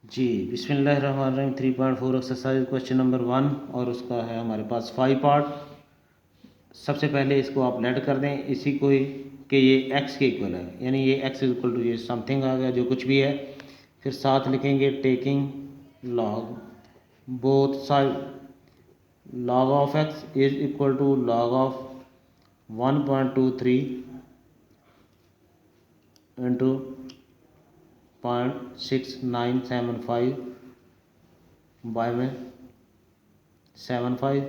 जी बिस्मिल्लाहिर्रहमानिर्रहीम 3.4 exercise question number 1 और उसका है हमारे पास 5 पार्ट। सबसे पहले इसको आप लेट कर दें इसी को ही कि ये x के इक्वल है, यानी ये x इक्वल टू ये समथिंग आ गया जो कुछ भी है। फिर साथ लिखेंगे taking log both side, log of x is equal to log of 1.23 into 0.6975 by में 75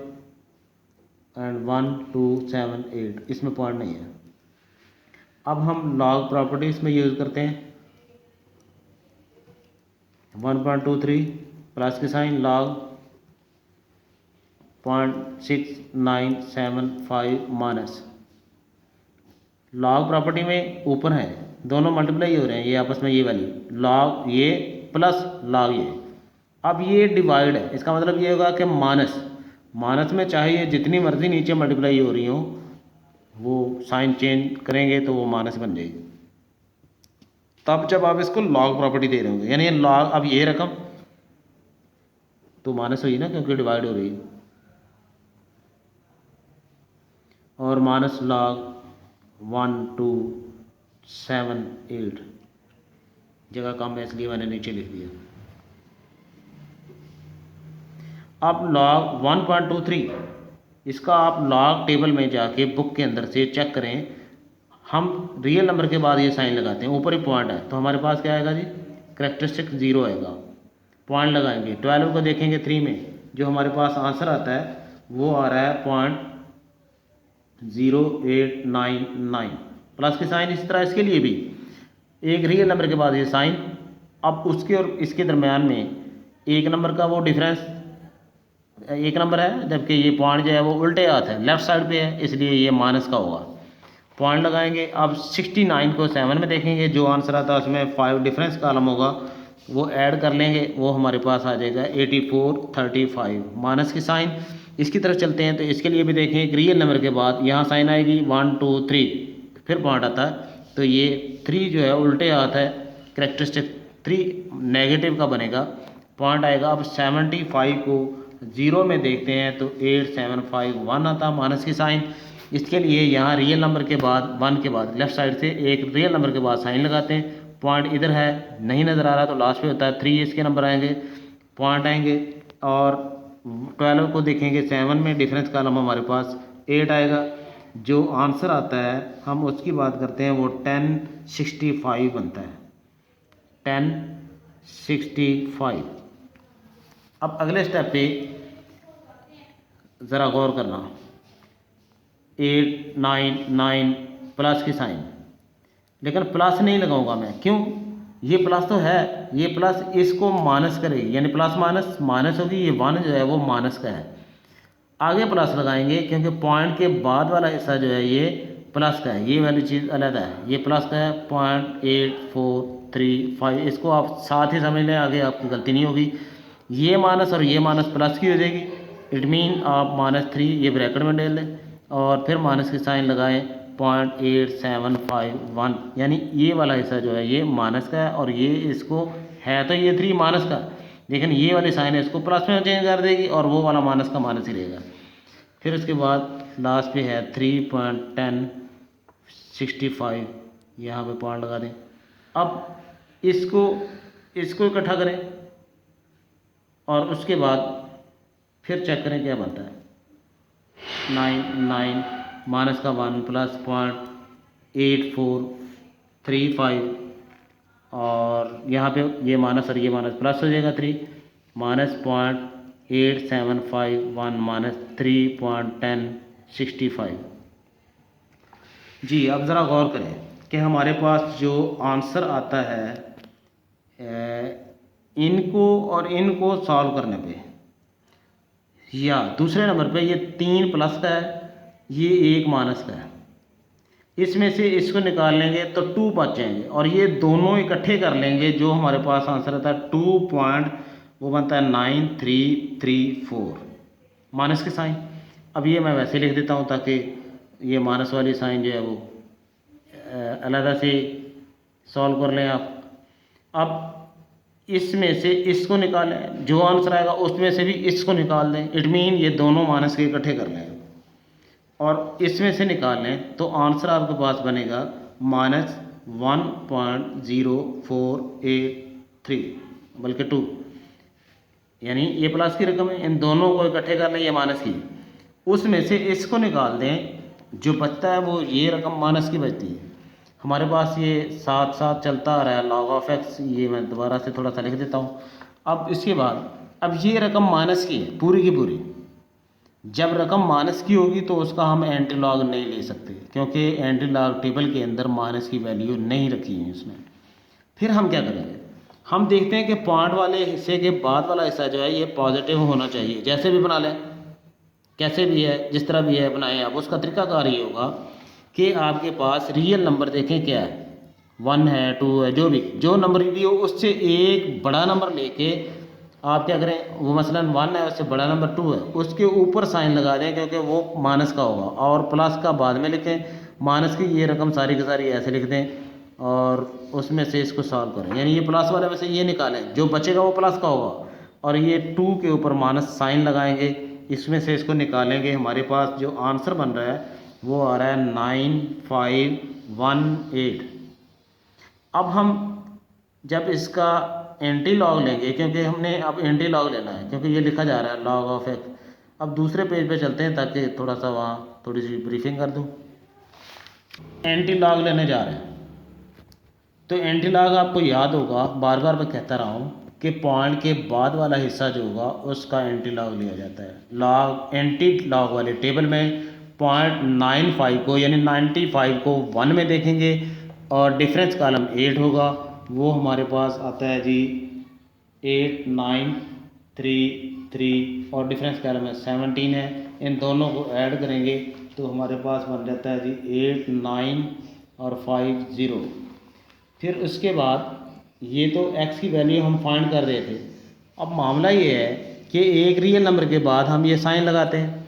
एंड 1278, इसमें पॉइंट नहीं है। अब हम लॉग प्रॉपर्टीज में यूज़ करते हैं 1.23 प्लस के sign log 0.6975 minus log property में ऊपर है, दोनों मल्टीप्लाई हो रहे हैं, ये आपस में ये वैल्यू लॉग ये प्लस लॉग ये। अब ये डिवाइड है, इसका मतलब ये होगा कि माइनस माइनस में चाहे ये जितनी मर्जी नीचे मल्टीप्लाई हो रही हो वो साइन चेंज करेंगे तो वो माइनस बन जाएगी। तब जब आप इसको लॉग प्रॉपर्टी दे रहे होंगे, यानी लॉग अब ये रकम तो माइनस हुई ना क्योंकि डिवाइड हो रही है, और माइनस लॉग 1278 जगह कम है इसलिए मैंने नीचे लिख दिया। अब लॉग 1.23 इसका आप लॉग टेबल में जाके बुक के अंदर से चेक करें। हम रियल नंबर के बाद ये साइन लगाते हैं, ऊपर ही पॉइंट है तो हमारे पास क्या आएगा जी, करेक्टरिस्टिक 0 आएगा। पॉइंट लगाएंगे 12 को देखेंगे 3 में, जो हमारे पास आंसर आता है वो आ रहा है 0.0899 प्लस के साइन। इसी तरह इसके लिए भी एक रियल नंबर के बाद ये साइन, अब उसके और इसके दरम्यान में एक नंबर का वो डिफरेंस एक नंबर है, जबकि ये पॉइंट जो है वो उल्टे हाथ है, लेफ्ट साइड पे है, इसलिए ये माइनस का होगा। पॉइंट लगाएंगे। अब 69 को 7 में देखेंगे, जो आंसर आता है उसमें 5 डिफरेंस कॉलम होगा, वो ऐड कर लेंगे, वो हमारे पास आ जाएगा 8435 माइनस की साइन। इसकी तरफ चलते हैं तो इसके लिए भी देखें, एक रियल नंबर के बाद यहाँ साइन आएगी 1 2 3, फिर पॉइंट आता है तो ये 3 जो है उल्टे हाथ है, करेक्टरिस्टिक 3 नेगेटिव का बनेगा, पॉइंट आएगा। अब 75 को 0 में देखते हैं तो 8751 आता माइनस की साइन। इसके लिए यहाँ रियल नंबर के बाद 1 के बाद लेफ्ट साइड से एक रियल नंबर के बाद साइन लगाते हैं। पॉइंट इधर है नहीं नज़र आ रहा तो लास्ट पे होता है 3, इसके नंबर आएंगे, पॉइंट आएंगे। और 12 को देखेंगे 7 में, डिफरेंस कॉलम हमारे पास 8 आएगा, जो आंसर आता है हम उसकी बात करते हैं वो 1065 बनता है, 1065। अब अगले स्टेप पे ज़रा गौर करना, 899 प्लस की साइन, लेकिन प्लस नहीं लगाऊंगा मैं, क्यों, ये प्लस तो है, ये प्लस इसको माइनस करेगी, यानी प्लस माइनस माइनस होगी, ये 1 जो है वो माइनस का है, आगे प्लस लगाएंगे क्योंकि पॉइंट के बाद वाला हिस्सा जो है ये प्लस का है, ये वाली चीज़ अलग है, ये प्लस का है 0.8435, इसको आप साथ ही समझ लें, आगे आपकी गलती नहीं होगी। ये माइनस और ये माइनस प्लस की हो जाएगी, इट मीन आप -3 ये ब्रैकेट में डाल लें और फिर माइनस की साइन लगाएं 0.8751, यानी ये वाला हिस्सा जो है ये माइनस का है और ये इसको है तो ये 3 माइनस का, लेकिन ये वाली साइन है इसको प्लस में चेंज कर देगी और वो वाला माइनस का माइनस ही रहेगा। फिर उसके बाद लास्ट पे है 3.1065, यहाँ पे पॉइंट लगा दें। अब इसको इकट्ठा करें और उसके बाद फिर चेक करें क्या बनता है, 99 माइनस का 1 प्लस 0.8435 और यहाँ पे ये माइनस और ये माइनस प्लस हो जाएगा 3 माइनस 0.8751 माइनस 3.1065। जी अब ज़रा गौर करें कि हमारे पास जो आंसर आता है इनको और इनको सॉल्व करने पे, या दूसरे नंबर पे ये 3 प्लस का है, ये 1 माइनस का है, इसमें से इसको निकाल लेंगे तो 2 बच जाएंगे और ये दोनों इकट्ठे कर लेंगे, जो हमारे पास आंसर आता है 2 पॉइंट वो बनता है 9334 माइनस के साइन। अब ये मैं वैसे लिख देता हूँ ताकि ये माइनस वाली साइन जो है वो अलग से सॉल्व कर लें आप। अब इसमें से इसको निकालें, जो आंसर आएगा उसमें से भी इसको निकाल दें। इट मीन ये दोनों माइनस के इकट्ठे कर लें और इसमें से निकाल लें तो आंसर आपके पास बनेगा -1.0483 बल्कि 2, यानी ये प्लस की रकम है, इन दोनों को इकट्ठे कर लें, ये माइनस की, उसमें से इसको निकाल दें, जो बचता है वो ये रकम माइनस की बचती है। हमारे पास ये साथ साथ चलता आ रहा है लॉग ऑफ एक्स, ये मैं दोबारा से थोड़ा सा लिख देता हूँ। अब इसके बाद अब ये रकम माइनस की है पूरी की पूरी। जब रकम माइनस की होगी तो उसका हम एंटी लॉग नहीं ले सकते, क्योंकि एंटी लॉग टेबल के अंदर माइनस की वैल्यू नहीं रखी है इसमें। फिर हम क्या करेंगे, हम देखते हैं कि पॉइंट वाले हिस्से के बाद वाला हिस्सा जो है ये पॉजिटिव होना चाहिए। जैसे भी बना लें, कैसे भी है, जिस तरह भी है बनाएं आप। उसका तरीकाकार ये होगा कि आपके पास रियल नंबर देखें क्या है, 1 है, 2 है, जो भी जो नंबर भी हो उससे एक बड़ा नंबर लेके आप क्या करें, वो मसलन 1 है उससे बड़ा नंबर 2 है, उसके ऊपर साइन लगा दें, क्योंकि वो माइनस का होगा, और प्लस का बाद में लिखें। माइनस की ये रकम सारी की सारी ऐसे लिख दें और उसमें से इसको सॉल्व करें, यानी ये प्लस वाले में से ये निकालें, जो बचेगा वो प्लस का होगा, और ये 2 के ऊपर माइनस साइन लगाएंगे, इसमें से इसको निकालेंगे। हमारे पास जो आंसर बन रहा है वो आ रहा है 9518। अब हम जब इसका एंटी लॉग लेंगे, क्योंकि हमने अब एंटी लॉग लेना है, क्योंकि ये लिखा जा रहा है लॉग ऑफ एक्स। अब दूसरे पेज पे चलते हैं ताकि थोड़ा सा वहाँ थोड़ी सी ब्रीफिंग कर दूँ। एंटी लॉग लेने जा रहे हैं, तो एंटी लॉग आपको याद होगा, बार बार मैं कहता रहा हूँ कि पॉइंट के बाद वाला हिस्सा जो होगा उसका एंटी लॉग लिया जाता है। लॉग एंटी लॉग वाले टेबल में 0.95 को यानी 95 को 1 में देखेंगे और डिफरेंस कॉलम 8 होगा, वो हमारे पास आता है जी 8933 और डिफरेंस कॉलम में 17 है। इन दोनों को ऐड करेंगे तो हमारे पास बन जाता है जी 89 और 50। फिर उसके बाद ये तो x की वैल्यू हम फाइंड कर रहे थे। अब मामला ये है कि एक रियल नंबर के बाद हम ये साइन लगाते हैं।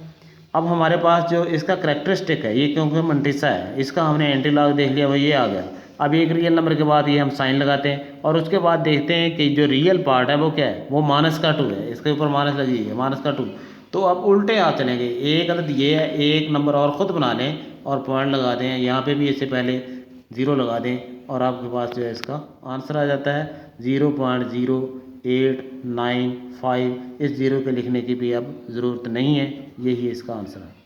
अब हमारे पास जो इसका करैक्टरिस्टिक है, ये क्योंकि मंटिसा है, इसका हमने एंटी लॉग देख लिया, वो ये आ गया। अब एक रियल नंबर के बाद ये हम साइन लगाते हैं और उसके बाद देखते हैं कि जो रियल पार्ट है वो क्या है, वो -2 है, इसके ऊपर माइनस लगी है, -2। तो अब उल्टे हाथ चलेंगे, एक अदद ये है, एक नंबर और ख़ुद बना लें और पॉइंट लगा दें, यहाँ पे भी इससे पहले 0 लगा दें और आपके पास जो है इसका आंसर आ जाता है 0.0895। इस 0 के लिखने की भी अब ज़रूरत नहीं है, यही इसका आंसर है।